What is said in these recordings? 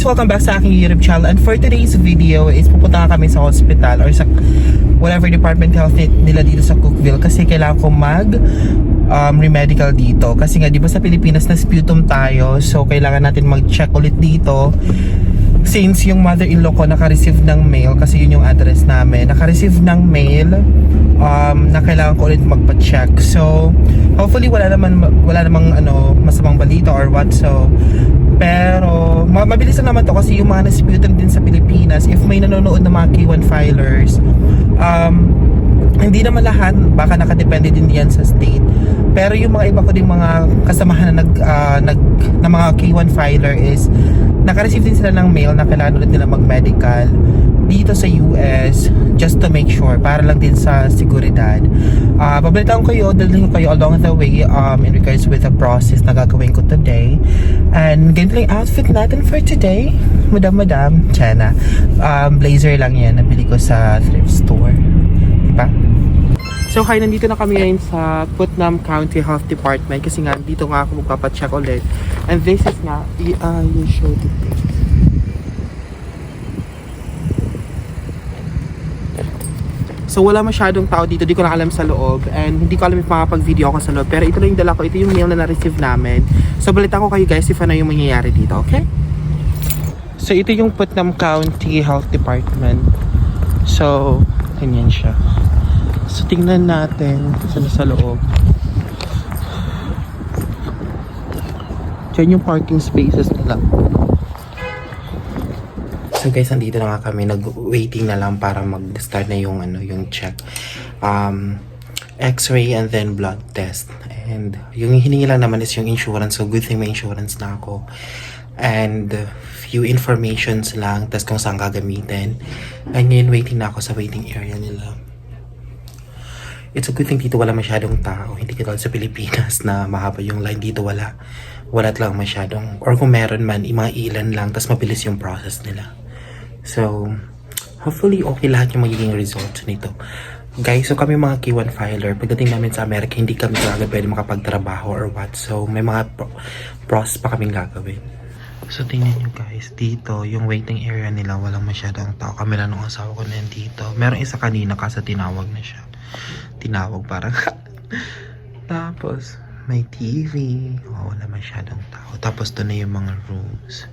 welcome back sa aking YouTube channel. And for today's video is pupunta kami sa hospital or sa whatever department health nila dito sa Cookeville kasi kailangan ko mag remedical dito. Kasi nga, di ba sa Pilipinas na sputum tayo, so kailangan natin mag-check ulit dito. Since yung mother-in-law ko naka-receive ng mail, kasi yun yung address namin, naka-receive ng mail na kailangan ko ulit magpa-check. So, hopefully wala namang masamang balita or what. So, pero mabilis lang naman to kasi yung mga nasputum din sa Pilipinas, if may nanonood na mga K1 filers, hindi naman lahat, baka nakadepende din yan sa state. Pero yung mga iba ko ding mga kasamahan na mga K1 filer is naka-receive din sila ng mail na kailangan ulit nila mag-medical dito sa US just to make sure, para lang din sa seguridad. Pabalitaan ko kayo, dalhin ko kayo along the way in regards with the process na gagawin ko today. And ganito lang outfit natin for today. Madam, Chena. Blazer lang yan, nabili ko sa thrift store. Diba? So hi, nandito na kami ngayon sa Putnam County Health Department kasi nga dito nga ako magpapacheck ulit. And this is nga, you show the thing. So wala masyadong tao dito, di ko na alam sa loob and hindi ko alam if makapag-video ako sa loob, pero ito lang yung dala ko, ito yung mail na na-receive namin. So balitaan ko kayo guys if ano yung mangyayari dito, okay? So ito yung Putnam County Health Department. So, ganyan siya. So tingnan natin sa loob. Diyan yung parking spaces nila. So guys, nandito na nga kami, nag-waiting na lang para mag-start na yung yung check. X-ray and then blood test. And yung hiningi lang naman is yung insurance. So good thing may insurance na ako. And few informations lang, tas kung saan gagamitin. And ngayon waiting na ako sa waiting area nila. It's a good thing dito wala masyadong tao. Hindi katulad sa Pilipinas na mahaba yung line. Dito wala lang masyadong, or kung meron man, mga ilan lang, tas mabilis yung process nila. So hopefully okay lahat yung magiging results nito. Guys, so kami mga K1 filer, pagdating namin sa Amerika, hindi kami talaga pwede makapagtrabaho or what. So may mga process pa kaming gagawin. So tingnan nyo guys, dito yung waiting area nila walang masyadong tao. Kami lang nung asawa ko na dito. Meron isa kanina kasi tinawag na siya. Tinawag parang tapos may TV. Oh, wala masyadong tao. Tapos doon na yung mga rooms.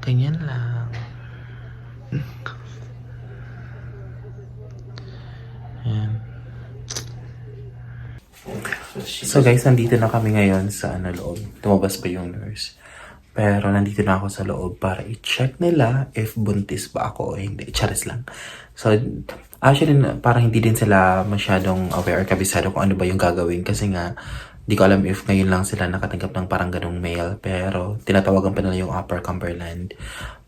Ganyan lang. Ayan. So guys, nandito na kami ngayon sa loob. Tumabas pa yung nurse. Pero nandito na ako sa loob para i-check nila if buntis ba ako o hindi. Charis lang. So actually parang hindi din sila masyadong aware or kabisado kung ano ba yung gagawin. Kasi nga di ko alam if ngayon lang sila nakatanggap ng parang ganong mail. Pero tinatawagan pa nila yung Upper Cumberland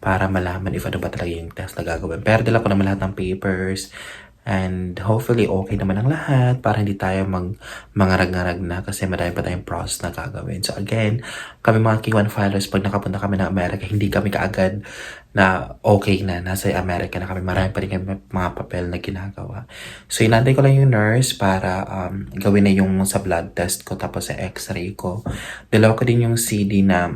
para malaman if ano ba talaga yung test na gagawin. Pero dala ko naman lahat ng papers. And hopefully okay naman ang lahat para hindi tayo mangarag-ngarag na kasi marami pa tayong process na gagawin. So again, kami mga K1 filers, pag nakapunta kami ng Amerika, hindi kami kaagad na okay na nasa Amerika na kami. Marami pa rin kami mga papel na ginagawa. So inantay ko lang yung nurse para gawin na yung sa blood test ko tapos sa x-ray ko. Dalawa ko din yung CD na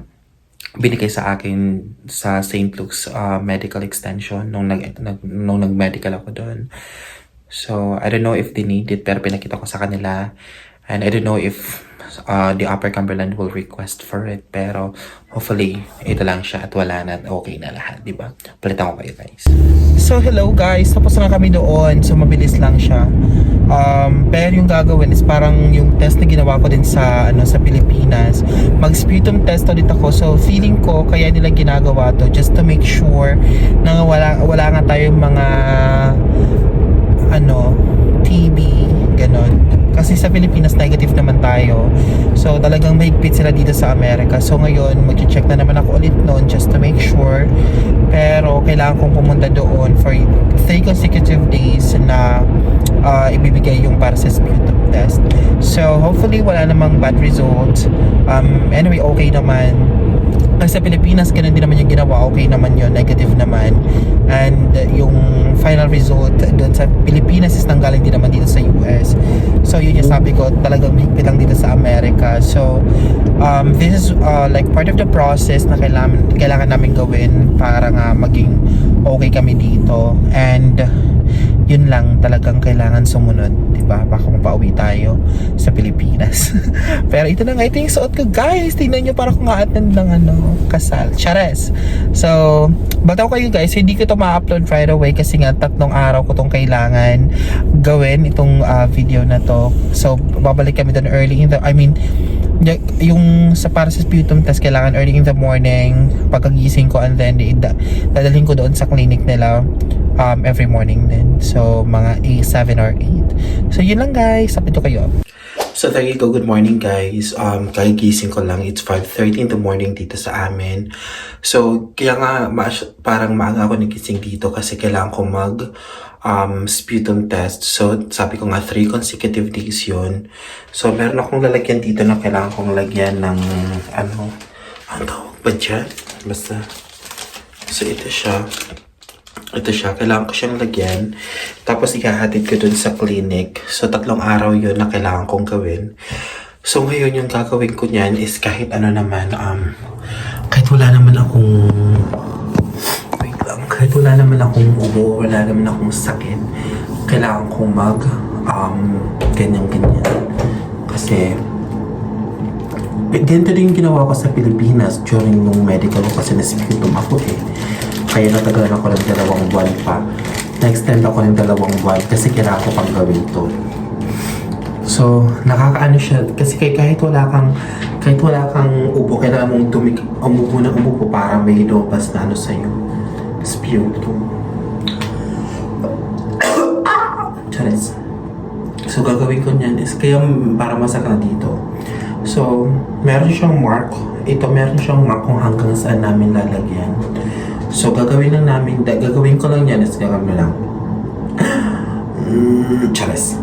binigay sa akin sa St. Luke's Medical Extension nung nag-medical ako doon. So, I don't know if they need it, pero pinakita ko sa kanila. And I don't know if the Upper Cumberland will request for it. Pero, hopefully, ito lang siya at wala na, okay na lahat, di ba? Palitan ko kayo, guys. So, hello guys. Tapos na kami doon. So, mabilis lang siya. Pero yung gagawin is parang yung test na ginawa ko din sa sa Pilipinas. Mag-sputum test ulit ako. So, feeling ko, kaya nila ginagawa to just to make sure na wala nga tayong mga TB, ganon. Kasi sa Pilipinas, negative naman tayo. So, talagang mahigpit sila dito sa Amerika. So, ngayon, mag-check na naman ako ulit noon just to make sure. Pero, kailangan kong pumunta doon for 3 consecutive days na ibibigay yung para sa sputum test. So, hopefully, wala namang bad results. Anyway, okay naman. Kasi sa Pilipinas, ganun din naman yung ginawa. Okay naman yun, negative naman. And yung final result doon sa Pilipinas is nanggaling din naman dito sa US. So yun yung sabi ko, talagang higpit lang dito sa Amerika. So this is like part of the process na kailangan namin gawin para okay kami dito. And yun lang, talagang kailangan sumunod, diba? Baka mapauwi tayo sa Pilipinas. Pero ito na nga, ito yung suot ko, guys. Tingnan nyo, para kung attend ng kasal. Chares. So, bataw kayo guys, hindi ko to ma-upload right away kasi nga 3 araw ko tong kailangan gawin itong video na to. So, babalik kami doon early in the, yung sa para sa sputum test, kailangan early in the morning pagkagising ko, and then dadalhin ko doon sa clinic nila every morning din. So, mga 7 or 8. So, yun lang guys. Sapito kayo. So, there you go. Good morning guys. Kagigising ko lang. It's 5:30 in the morning dito sa amin. So, kaya nga parang maaga ako nagising dito kasi kailangan ko mag sputum test. So, sabi ko nga 3 consecutive days yun. So, meron akong lalagyan dito na kailangan kong lagyan ng ang tawag ba dyan? Basta. So, ito siya. Kailangan ko siyang lagyan. Tapos ikahatid ko dun sa clinic. So 3 araw yun na kailangan kong gawin. So ngayon yung gagawin ko niyan is kahit ano naman, kahit wala naman akong ubo, wala naman akong sakit, kailangan kong mag ganyan. Kasi ganito din yung ginawa ko sa Pilipinas during nung medical ko kasi na-sputum ako eh. Kaya natagalan ako ng 2 buwan pa. Na-extend ako ng 2 buwan kasi kailangan ko pang gawin to. So, nakakaano siya. Kasi kahit wala kang ubo, kailangan mong umupo para may lumabas na sa'yo. Sputum. Charis. So, gagawin ko niyan is kaya para masak na dito. So, meron siyang mark. Meron siyang mark kung hanggang saan namin lalagyan. So, gagawin ko lang yan is gagawin lang. Charis.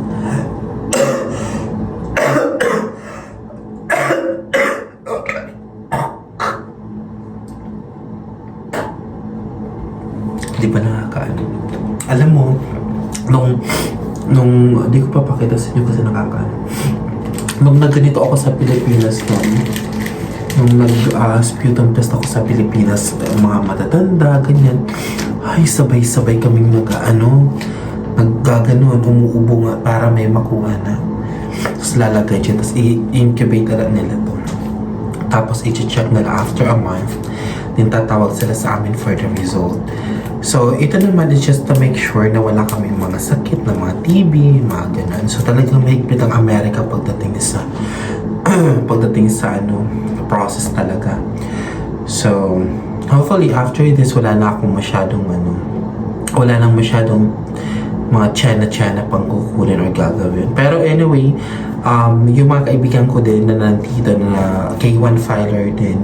Di ba nakakaano? Alam mo, nung di ko pa pakita sa inyo kasi nakakaano. Nung nagganito ako sa Pilipinas nung nag-sputum test ako sa Pilipinas, mga matatanda, ganyan, ay sabay-sabay kaming naggaganon, umuubo nga para may makuha na. Tapos lalagay dyan, tapos i-incubate nila to. Tapos i-check nila after a month, din tatawag sila sa amin for the result. So, ito naman is just to make sure na wala kami mga sakit na mga TB, mga ganun. So, talagang mahigpit ang Amerika pagdating sa process talaga. So, hopefully after this, wala nang masyadong mga china pang kukunin or gagawin. Pero anyway, yung mga kaibigan ko din na nandito na K1 filer din,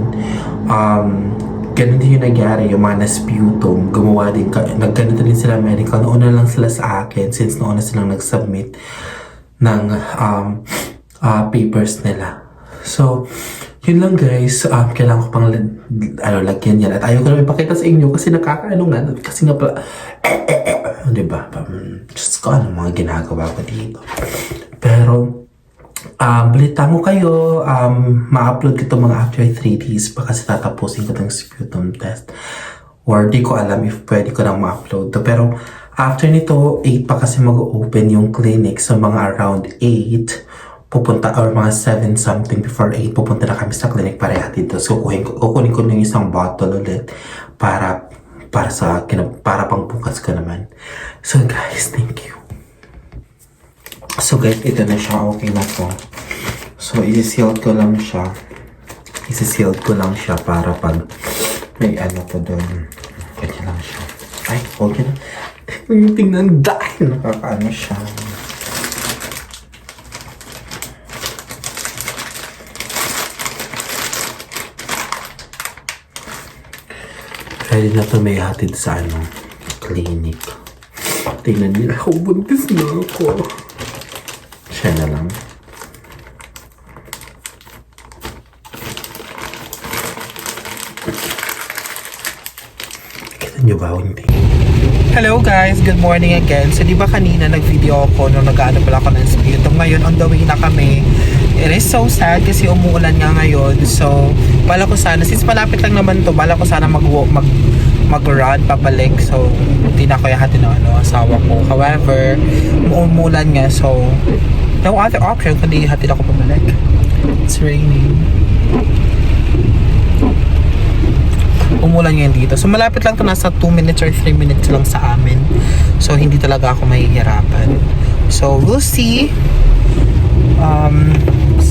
ganun din yung nangyari, yung mga na-sputum, gumawa din, nagganito din sila medical. Nauna lang sila sa akin since nauna silang nag-submit ng papers nila. So, yun lang guys, kailangan ko pang lagyan yan. At ayaw ko naman ipakita sa inyo kasi nakakaano nga, kasi nga pala, diba? Just ko mga ginagawa ko dito. Pero, balita mo kayo, ma-upload ko ito mga after 3 days pa kasi tatapusin ko ng sputum test. Or di ko alam if pwede ko lang ma-upload to. Pero after nito, 8 pa kasi mag-open yung clinic. So mga around 8, pupunta, or mga 7 something before 8, pupunta na kami sa clinic para hatid. So kukunin ko ng isang bottle ulit para pang bukas ko naman. So guys, thank you. So guys, ito na siya. Okay na po. So, isi-sealed ko lang siya para pag may po doon. Ganyan lang siya. Ay, okay na. Tingnan dahil nakakaano siya. Ready na to, may hatid sa clinic. Tingnan niyo ako, buntis na ako. Siya na lang. Kita nyo ba? Hindi. Hello guys! Good morning again. So di ba kanina nag-video ako nung nag-ano pala ako ng sputum. Ngayon on the way na kami. It is so sad kasi umuulan nga ngayon. So bala ko sana, since malapit lang naman to, bala ko sana mag-run pabalik. So, hindi na ako yahati ng asawa ko. However, umuulan nga. So, no other option kundi hatid ako pabalik. It's raining. Umulan ngayon dito. So, malapit lang to, nasa 2 minutes or 3 minutes lang sa amin. So, hindi talaga ako mahihirapan. So, we'll see.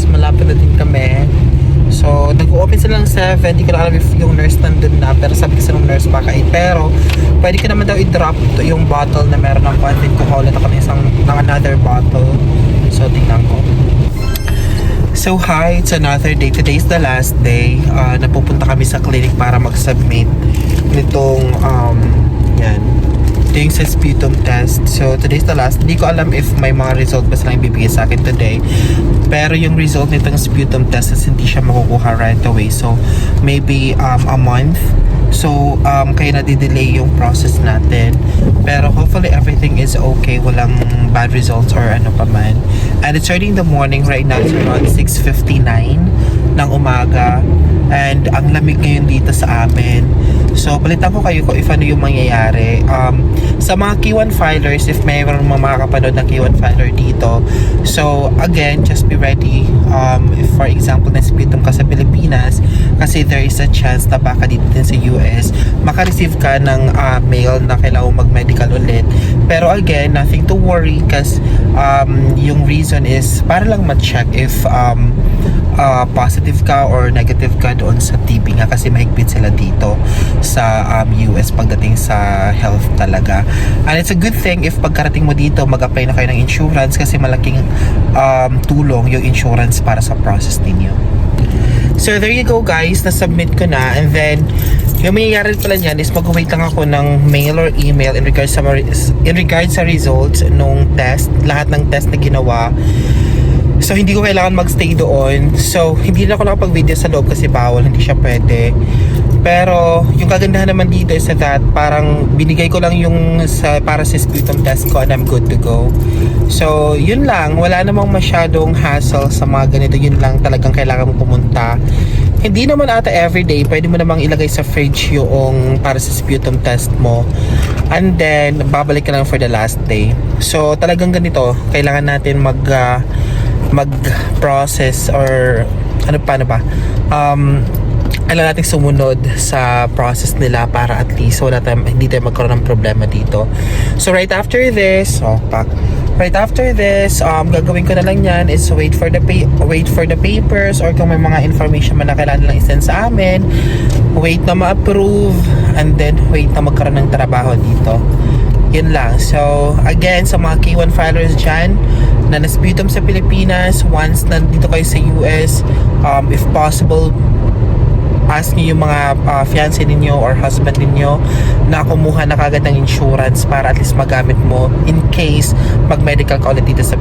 Malapit na din kami. So, nag-open sila ng 7. Hindi ko na alam if yung nurse nandun na. Pero sabi kasi ng nurse baka 8. Pero, pwede ko naman daw i-drop yung bottle na meron ng content ko. Ulit ako ng another bottle. So, tingnan ko. So hi, it's another day. Today is the last day. Napupunta kami sa clinic para mag-submit nitong yan. Ito yung sa sputum test. So today's the last. Hindi ko alam if may mga result ba silang ibibigay sa akin today. Pero yung result nitong sputum test is hindi siya makukuha right away. So maybe a month. So, kaya nadidelay yung process natin. Pero hopefully everything is okay. Walang bad results or ano pa man. And it's early in the morning. Right now, it's around 6:59 ng umaga. And ang lamig ngayon dito sa amin. So, balitan ko kayo kung if ano yung mangyayari. Sa mga K1 filers, if mayroon mga makakapanood ng K1 filer dito. So, again, just be ready. If for example, na-sputum ka sa Pilipinas, kasi there is a chance na baka dito din sa US, makareceive ka ng mail na kailangan mag-medical ulit. Pero again, nothing to worry kasi yung reason is para lang ma-check if positive ka or negative ka doon sa TB nga kasi mahigpit sila dito sa US pagdating sa health talaga. And it's a good thing if pagkarating mo dito mag-apply na kayo ng insurance kasi malaking tulong yung insurance para sa process ninyo. So there you go guys, na-submit ko na, and then yung mangyayari pala niyan is mag-wait lang ako ng mail or email in regards sa results nung test, lahat ng test na ginawa. So hindi ko kailangan magstay doon. So hindi na ako nakapag-video sa loob kasi bawal, hindi siya pwede. Pero yung kagandahan naman dito is that parang binigay ko lang yung para sa sputum test ko and I'm good to go. So yun lang, wala namang masyadong hassle sa mga ganito. Yun lang talagang kailangan mo pumunta. Hindi naman ata everyday, pwede mo namang ilagay sa fridge yung para sa sputum test mo. And then babalik ka lang for the last day. So talagang ganito, kailangan natin mag-process or paano ba? Kailangan natin sumunod sa process nila para at least hindi tayo magkaroon ng problema dito. So right after this, gagawin ko na lang yan is wait for the papers or kung may mga information man na kailangan lang isend sa amin, wait na ma-approve, and then wait na magkaroon ng trabaho dito. Yun lang. So again, sa mga K1 filers dyan na nasputum sa Pilipinas, once nandito kayo sa US, if possible, ask niyo yung mga fiancé ninyo or husband ninyo na kumuha na kagad ng insurance para at least magamit mo in case mag-medical ka ulit dito sa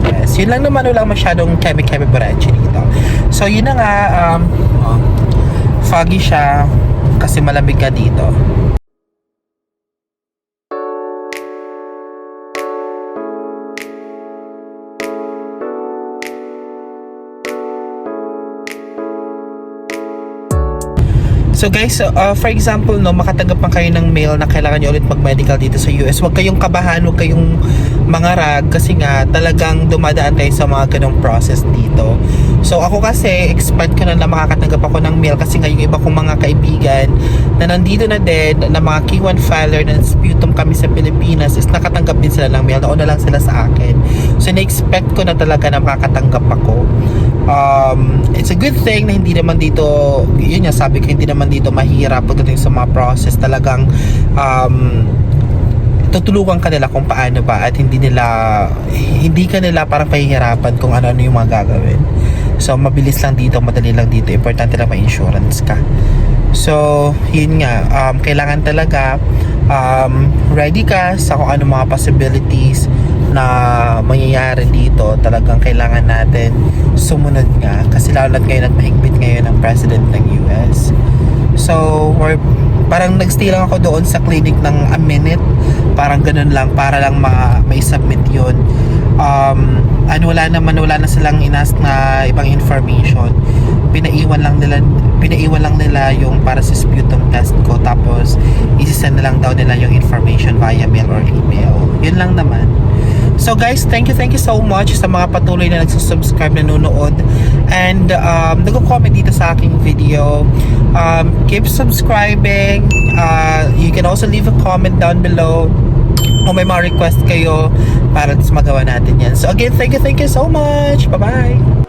US. Yun lang naman, walang masyadong kemi-kemi branch dito. So yun na nga, foggy siya kasi malamig ka dito. So guys, for example, makatanggap pa kayo ng mail na kailangan nyo ulit mag-medical dito sa US. Huwag kayong kabahan, huwag kayong mangarag kasi nga talagang dumadaan kayo sa mga ganong process dito. So ako kasi, expect ko na makakatanggap ako ng mail kasi nga yung iba kong mga kaibigan na nandito na din, na mga K1 filer na sputum kami sa Pilipinas is nakatanggap din sila ng mail. Nauna lang sila sa akin. So na-expect ko na talaga na makakatanggap ako. It's a good thing na hindi naman dito, yun nga sabi ko, hindi naman dito mahirap pagdating sa mga process. Talagang tutulungan ka nila kung paano ba at hindi ka nila parang pahihirapan kung ano yung mga gagawin. So mabilis lang dito, madali lang dito, importante lang may insurance ka. So yun nga, kailangan talaga ready ka sa kung ano mga possibilities na mangyayari dito. Talagang kailangan natin sumunod nga kasi lalo na't ngayon at mahigpit ngayon ang president ng US. So parang nagstay lang ako doon sa clinic ng a minute, parang ganun lang para lang may submit yun. Wala na silang inas na ibang information. Pinaiwan lang nila yung para sa sputum test ko, tapos na lang daw nila yung information via mail or email. Yun lang naman. So guys, thank you so much sa mga patuloy na nagsusubscribe, nanonood, and nag-comment dito sa aking video. Keep subscribing. You can also leave a comment down below kung may mga request kayo para magawa natin yan. So again, thank you so much. Bye-bye!